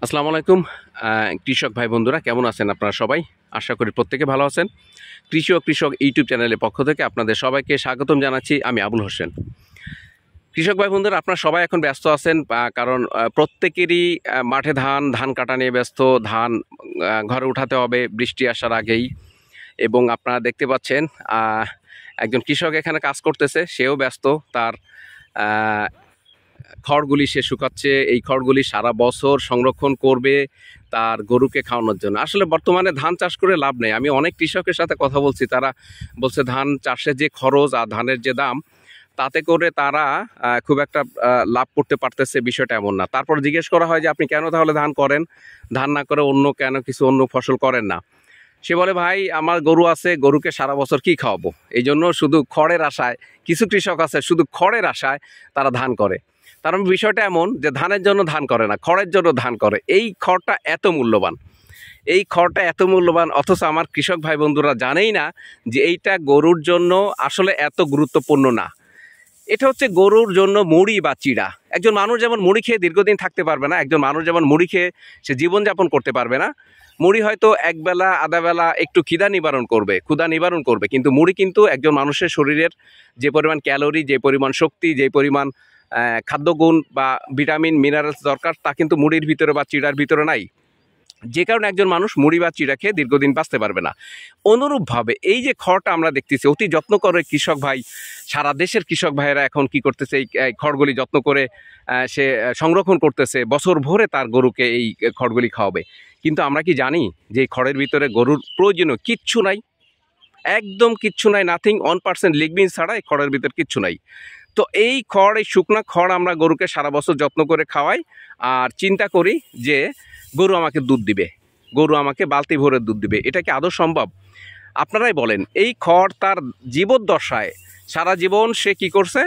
আসসালামু আলাইকুম কৃষক ভাই বন্ধুরা, কেমন আছেন আপনারা সবাই? আশা করি প্রত্যেকে ভালো আছেন। কৃষি ও কৃষক ইউটিউব চ্যানেলের পক্ষ থেকে আপনাদের সবাইকে স্বাগতম জানাচ্ছি। আমি আবুল হোসেন। কৃষক ভাই বন্ধুরা, আপনারা সবাই এখন ব্যস্ত আছেন, কারণ প্রত্যেকেরই মাঠে ধান কাটা নিয়ে ব্যস্ত। ধান ঘরে উঠাতে হবে বৃষ্টি আসার আগেই। এবং আপনারা দেখতে পাচ্ছেন একজন কৃষক এখানে কাজ করতেছে, সেও ব্যস্ত। তার খড়গুলি সে শুকাচ্ছে। এই খড়গুলি সারা বছর সংরক্ষণ করবে তার গরুকে খাওয়ানোর জন্য। আসলে বর্তমানে ধান চাষ করে লাভ নেই। আমি অনেক কৃষকের সাথে কথা বলছি, তারা বলছে ধান চাষে যে খরচ আর ধানের যে দাম, তাতে করে তারা খুব একটা লাভ করতে পারতেছে, বিষয়টা এমন না। তারপর জিজ্ঞেস করা হয় যে আপনি কেন তাহলে ধান করেন, ধান না করে অন্য কেন কিছু অন্য ফসল করেন না? সে বলে, ভাই আমার গরু আছে, গরুকে সারা বছর কি খাওয়াবো, এই জন্য শুধু খড়ের আশায়, কিছু কৃষক আছে শুধু খড়ের আশায় তারা ধান করে। তার বিষয়টা এমন যে ধানের জন্য ধান করে না, খড়ের জন্য ধান করে। এই খড়টা এত মূল্যবান, এই খড়টা এত মূল্যবান, অথচ আমার কৃষক ভাই বন্ধুরা জানেই না যে এইটা গরুর জন্য আসলে এত গুরুত্বপূর্ণ না। এটা হচ্ছে গরুর জন্য মুড়ি বা চিড়া। একজন মানুষ যেমন মুড়ি খেয়ে দীর্ঘদিন থাকতে পারবে না, একজন মানুষ যেমন মুড়ি খেয়ে সে জীবনযাপন করতে পারবে না। মুড়ি হয়তো একবেলা আধাবেলা একটু ক্ষুধা নিবারণ করবে, কিন্তু মুড়ি কিন্তু একজন মানুষের শরীরের যে পরিমাণ ক্যালোরি, যে পরিমাণ শক্তি, যে পরিমাণ খাদ্যগুণ বা ভিটামিন মিনারেলস দরকার, তা কিন্তু মুড়ির ভিতরে বা চিড়ার ভিতরে নাই। যে কারণে একজন মানুষ মুড়ি বা চিড়া খেয়ে দীর্ঘদিন বাঁচতে পারবে না। অনুরূপভাবে এই যে খড়টা আমরা দেখতেছি, অতি যত্ন করে কৃষক ভাই, সারা দেশের কৃষক ভাইয়েরা এখন কি করতেছে, এই খড়গুলি যত্ন করে সে সংরক্ষণ করতেছে, বছর ভরে তার গরুকে এই খড়গুলি খাওয়াবে। কিন্তু আমরা কি জানি যে এই খড়ের ভিতরে গরুর প্রয়োজনীয় কিচ্ছু নাই, একদম কিচ্ছু নাই, নাথিং, 1% লিগনিন ছাড়া এই খড়ের ভিতরে কিচ্ছু নাই। তো এই খড়, এই শুকনা খড় আমরা গরুকে সারা বছর যত্ন করে খাওয়াই, আর চিন্তা করি যে গরু আমাকে দুধ দিবে, গরু আমাকে বালতি ভরে দুধ দিবে। এটা কি আদৌ সম্ভব? আপনারাই বলেন। এই খড় তার জীবদ্দশায় সারা জীবন সে কি করছে,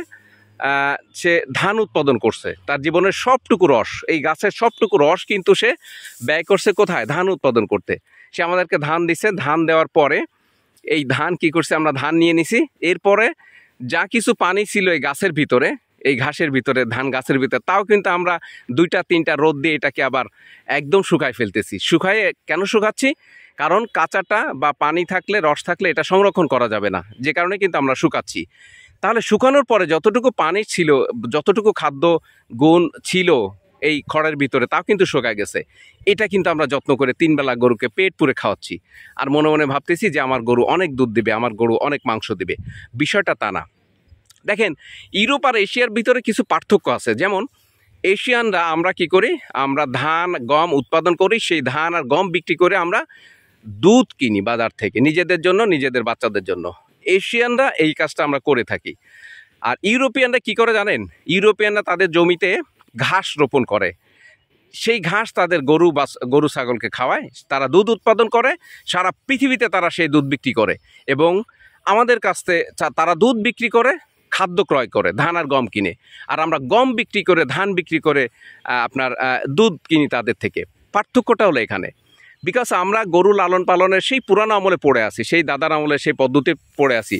সে ধান উৎপাদন করছে। তার জীবনের সবটুকু রস, এই গাছের সবটুকু রস কিন্তু সে ব্যয় করছে কোথায়? ধান উৎপাদন করতে। সে আমাদেরকে ধান দিছে, ধান দেওয়ার পরে এই ধান কি করছে, আমরা ধান নিয়ে নিছি। এরপরে যা কিছু পানি ছিল এই গাছের ভিতরে, এই ঘাসের ভিতরে, ধান গাছের ভিতরে, তাও কিন্তু আমরা 2-3টা রোদ দিয়ে এটাকে আবার একদম শুকায় ফেলতেছি। শুকায়ে কেন শুকাচ্ছি? কারণ কাঁচাটা বা পানি থাকলে, রস থাকলে এটা সংরক্ষণ করা যাবে না, যে কারণে কিন্তু আমরা শুকাচ্ছি। তাহলে শুকানোর পরে যতটুকু পানি ছিল, যতটুকু খাদ্য গুণ ছিল এই খড়ের ভিতরে, তাও কিন্তু শুকায় গেছে। এটা কিন্তু আমরা যত্ন করে 3 বেলা গরুকে পেট পুরে খাওয়াচ্ছি, আর মনে মনে ভাবতেছি যে আমার গরু অনেক দুধ দিবে, আমার গরু অনেক মাংস দিবে। বিষয়টা তা না। দেখেন, ইউরোপ আর এশিয়ার ভিতরে কিছু পার্থক্য আছে। যেমন এশিয়ানরা আমরা কি করি, আমরা ধান গম উৎপাদন করি, সেই ধান আর গম বিক্রি করে আমরা দুধ কিনি বাজার থেকে, নিজেদের জন্য, নিজেদের বাচ্চাদের জন্য। এশিয়ানরা এই কাজটা আমরা করে থাকি। আর ইউরোপিয়ানরা কি করে জানেন? ইউরোপিয়ানরা তাদের জমিতে ঘাস রোপণ করে, সেই ঘাস তাদের গরু ছাগলকে খাওয়ায়, তারা দুধ উৎপাদন করে, সারা পৃথিবীতে তারা সেই দুধ বিক্রি করে। এবং আমাদের কাছ থেকে তারা দুধ বিক্রি করে, খাদ্য ক্রয় করে, ধান আর গম কিনে। আর আমরা গম বিক্রি করে, ধান বিক্রি করে আপনার দুধ কিনি তাদের থেকে। পার্থক্যটা হলো এখানে। বিকজ আমরা গরু লালন পালনের সেই পুরানো আমলে পড়ে আছি, সেই দাদার আমলে সেই পদ্ধতি পড়ে আছি।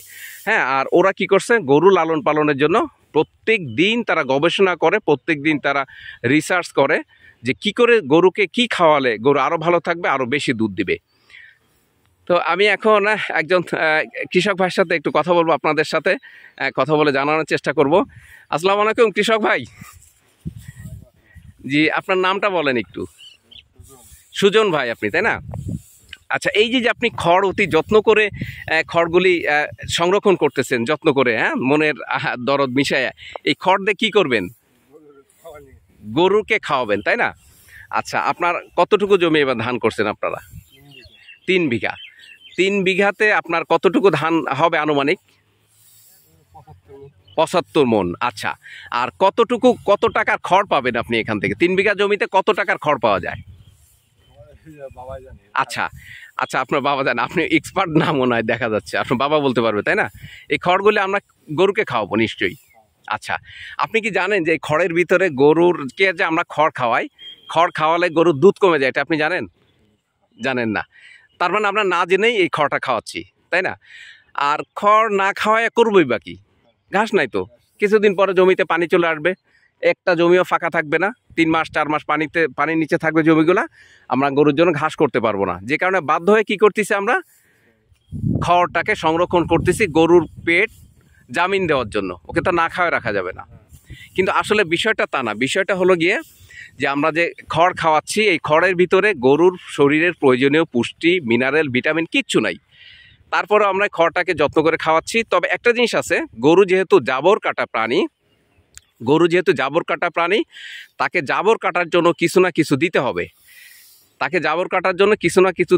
হ্যাঁ, আর ওরা কি করছে, গরু লালন পালনের জন্য প্রত্যেক দিন তারা গবেষণা করে, প্রত্যেক দিন তারা রিসার্চ করে যে কি করে গরুকে কি খাওয়ালে গরু আরও ভালো থাকবে, আরও বেশি দুধ দিবে। তো আমি এখন একজন কৃষক ভাইয়ের সাথে একটু কথা বলবো, আপনাদের সাথে কথা বলে জানানোর চেষ্টা করব। আসসালামু আলাইকুম কৃষক ভাই। জি, আপনার নামটা বলেন একটু। সুজন ভাই আপনি, তাই না? আচ্ছা, এই যে আপনি খড় অতি যত্ন করে খড়গুলি সংরক্ষণ করতেছেন, যত্ন করে, হ্যাঁ, মনের দরদ মিশায়া, এই খড় দিয়ে কী করবেন? গরুকে খাওয়াবেন, তাই না? আচ্ছা, আপনার কতটুকু জমি এবার ধান করছেন আপনারা? 3 বিঘা। 3 বিঘাতে আপনার কতটুকু ধান হবে আনুমানিক? 75 মণ। আচ্ছা, আর কত টাকার খড় পাবেন আপনি এখান থেকে? 3 বিঘা জমিতে কত টাকার খড় পাওয়া যায়? আচ্ছা আচ্ছা, আপনার বাবা জানে, আপনি এক্সপার্ট না মনে হয়, দেখা যাচ্ছে আপনার বাবা বলতে পারবে, তাই না? এই খড়গুলি আমরা গরুকে খাওয়াবো নিশ্চয়ই। আচ্ছা, আপনি কি জানেন যে এই খড়ের ভিতরে গরুরকে যে আমরা খড় খাওয়াই, খড় খাওয়ালে গরুর দুধ কমে যায়, এটা আপনি জানেন? জানেন না। তার মানে আমরা না জেনেই এই খড়টা খাওয়াচ্ছি, তাই না? আর খড় না খাওয়ায় করবই বাকি, ঘাস নাই তো, কিছুদিন পরে জমিতে পানি চলে আসবে, একটা জমিও ফাঁকা থাকবে না, 3 মাস 4 মাস পানির নিচে থাকবে জমিগুলা, আমরা গরুর জন্য ঘাস করতে পারবো না। যে কারণে বাধ্য হয়ে কি করতেছি, আমরা খড়টাকে সংরক্ষণ করতেছি গরুর পেট জামিন দেওয়ার জন্য। ওকে তো না খাওয়ায় রাখা যাবে না। কিন্তু আসলে বিষয়টা তা না। বিষয়টা হলো গিয়ে যে আমরা যে খড় খাওয়াচ্ছি, এই খড়ের ভিতরে গরুর শরীরের প্রয়োজনীয় পুষ্টি, মিনারেল, ভিটামিন কিচ্ছু নাই। তারপরে আমরা খড়টাকে যত্ন করে খাওয়াচ্ছি। তবে একটা জিনিস আছে, গরু যেহেতু জাবর কাটা প্রাণী, তাকে জাবর কাটার জন্য কিছু না কিছু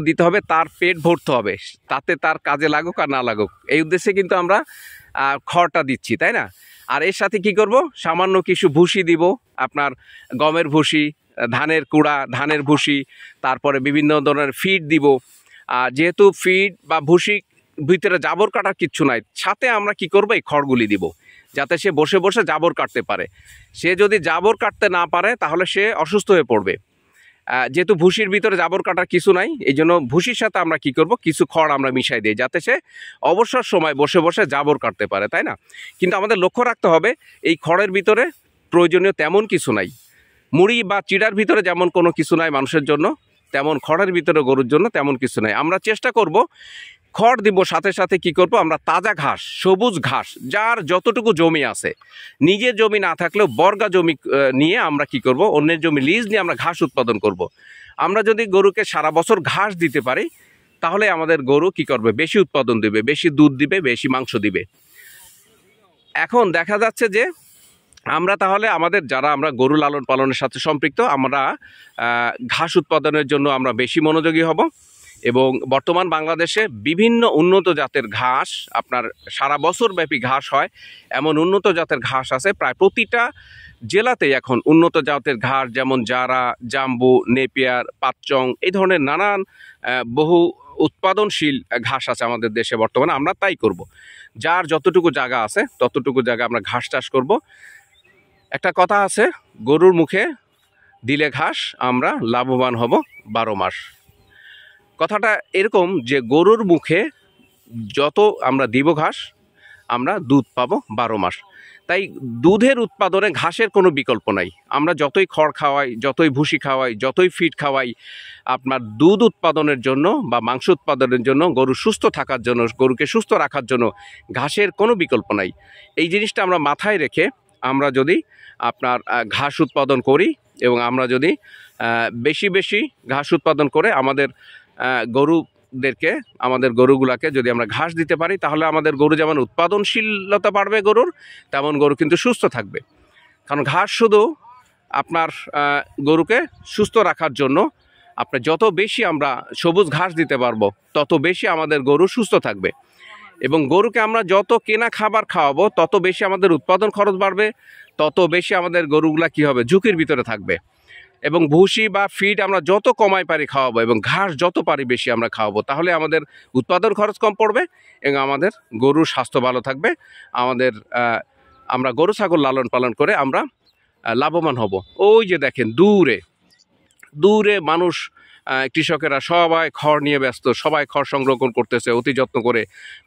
দিতে হবে। তার পেট ভরতে হবে, তাতে তার কাজে লাগুক আর না লাগুক, এই উদ্দেশ্যে কিন্তু আমরা খড়টা দিচ্ছি, তাই না? আর এর সাথে কি করব, সামান্য কিছু ভুসি দিব, আপনার গমের ভুসি, ধানের কুড়া, ধানের ভুসি, তারপরে বিভিন্ন ধরনের ফিড দিব। যেহেতু ফিড বা ভুসি ভিতরে জাবর কাটার কিচ্ছু নাই, সাথে আমরা কি করব, এই খড়গুলি দিব, যাতে সে বসে বসে জাবর কাটতে পারে। সে যদি জাবর কাটতে না পারে তাহলে সে অসুস্থ হয়ে পড়বে। যেহেতু ভুসির ভিতরে জাবর কাটার কিছু নাই, এই জন্য ভুসির সাথে আমরা কি করব, কিছু খড় আমরা মিশাই দিই, যাতে সে অবসর সময় বসে বসে জাবর কাটতে পারে, তাই না? কিন্তু আমাদের লক্ষ্য রাখতে হবে, এই খড়ের ভিতরে প্রয়োজনীয় তেমন কিছু নাই। মুড়ি বা চিড়ার ভিতরে যেমন কোনো কিছু নাই মানুষের জন্য, তেমন খড়ের ভিতরে গরুর জন্য তেমন কিছু নাই। আমরা চেষ্টা করব খড় দিব, সাথে সাথে কি করব, আমরা তাজা ঘাস, সবুজ ঘাস, যার যতটুকু জমি আছে, নিজের জমি না থাকলেও বর্গা জমি নিয়ে আমরা কি করব, অন্যের জমি লিজ নিয়ে আমরা ঘাস উৎপাদন করব। আমরা যদি গরুকে সারা বছর ঘাস দিতে পারি, তাহলে আমাদের গরু কি করবে, বেশি উৎপাদন দিবে, বেশি দুধ দিবে, বেশি মাংস দিবে। এখন দেখা যাচ্ছে যে আমরা তাহলে আমরা গরু লালন পালনের সাথে সম্পৃক্ত, আমরা ঘাস উৎপাদনের জন্য আমরা বেশি মনোযোগী হব। এবং বর্তমান বাংলাদেশে বিভিন্ন উন্নত জাতের ঘাস, আপনার সারা বছর ব্যাপী ঘাস হয় এমন উন্নত জাতের ঘাস আছে। প্রায় প্রতিটা জেলাতেই এখন উন্নত জাতের ঘাস, যেমন জারা, জাম্বু, নেপিয়ার, পাচ্চং, এই ধরনের নানান বহু উৎপাদনশীল ঘাস আছে আমাদের দেশে বর্তমানে। আমরা তাই করব, যার যতটুকু জায়গা আছে ততটুকু জায়গা আমরা ঘাস চাষ করব। একটা কথা আছে, গরুর মুখে দিলে ঘাস, আমরা লাভবান হব 12 মাস। কথাটা এরকম যে গরুর মুখে যত আমরা দিব ঘাস, আমরা দুধ পাবো 12 মাস। তাই দুধের উৎপাদনে ঘাসের কোনো বিকল্প নাই। আমরা যতই খড় খাওয়াই, যতই ভুসি খাওয়াই, যতই ফিড খাওয়াই, আপনার দুধ উৎপাদনের জন্য বা মাংস উৎপাদনের জন্য, গরু সুস্থ থাকার জন্য, গরুকে সুস্থ রাখার জন্য ঘাসের কোনো বিকল্প নাই। এই জিনিসটা আমরা মাথায় রেখে আমরা যদি আপনার ঘাস উৎপাদন করি, এবং আমরা যদি বেশি বেশি ঘাস উৎপাদন করে আমাদের আমাদের গরুগুলাকে যদি আমরা ঘাস দিতে পারি, তাহলে আমাদের গরু যেমন উৎপাদনশীলতা বাড়বে গরুর, তেমন গরু কিন্তু সুস্থ থাকবে। কারণ ঘাস শুধু আপনার গরুকে সুস্থ রাখার জন্য, আপনার যত বেশি আমরা সবুজ ঘাস দিতে পারবো, তত বেশি আমাদের গরু সুস্থ থাকবে। এবং গরুকে আমরা যত কেনা খাবার খাওয়াবো, তত বেশি আমাদের উৎপাদন খরচ বাড়বে, তত বেশি আমাদের গরুগুলা কি হবে, ঝুঁকির ভিতরে থাকবে। এবং ভুসি বা ফিড আমরা যত কমাই পারি খাওয়াবো, এবং ঘাস যত পারি বেশি আমরা খাওয়াবো, তাহলে আমাদের উৎপাদন খরচ কম পড়বে এবং আমাদের গরুর স্বাস্থ্য ভালো থাকবে। আমরা গরু ছাগল লালন পালন করে আমরা লাভবান হব। ওই যে দেখেন দূরে দূরে মানুষ, কৃষকেরা সবাই খড় নিয়ে ব্যস্ত, সবাই খড় সংরক্ষণ করতেছে অতি যত্ন করে।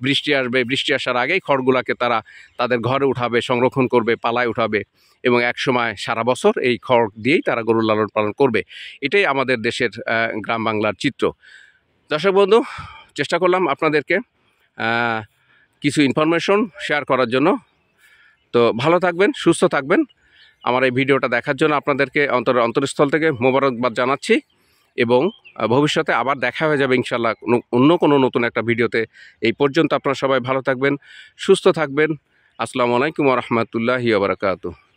বৃষ্টি আসবে, বৃষ্টি আসার আগেই খড়গুলাকে তারা তাদের ঘরে উঠাবে, সংরক্ষণ করবে, পালায় উঠাবে, এবং এক সময় সারা বছর এই খড় দিয়েই তারা গরু লালন পালন করবে। এটাই আমাদের দেশের গ্রাম বাংলার চিত্র। দর্শক বন্ধু, চেষ্টা করলাম আপনাদেরকে কিছু ইনফরমেশন শেয়ার করার জন্য। তো ভালো থাকবেন, সুস্থ থাকবেন। আমার এই ভিডিওটা দেখার জন্য আপনাদেরকে অন্তরস্থল থেকে মোবারকবাদ জানাচ্ছি, এবং ভবিষ্যতে আবার দেখা হয়ে যাবে ইনশাল্লাহ অন্য কোনো নতুন একটা ভিডিওতে। এই পর্যন্ত আপনারা সবাই ভালো থাকবেন, সুস্থ থাকবেন। আসসালামু আলাইকুম ওয়া রাহমাতুল্লাহি ওয়া বারাকাতুহু।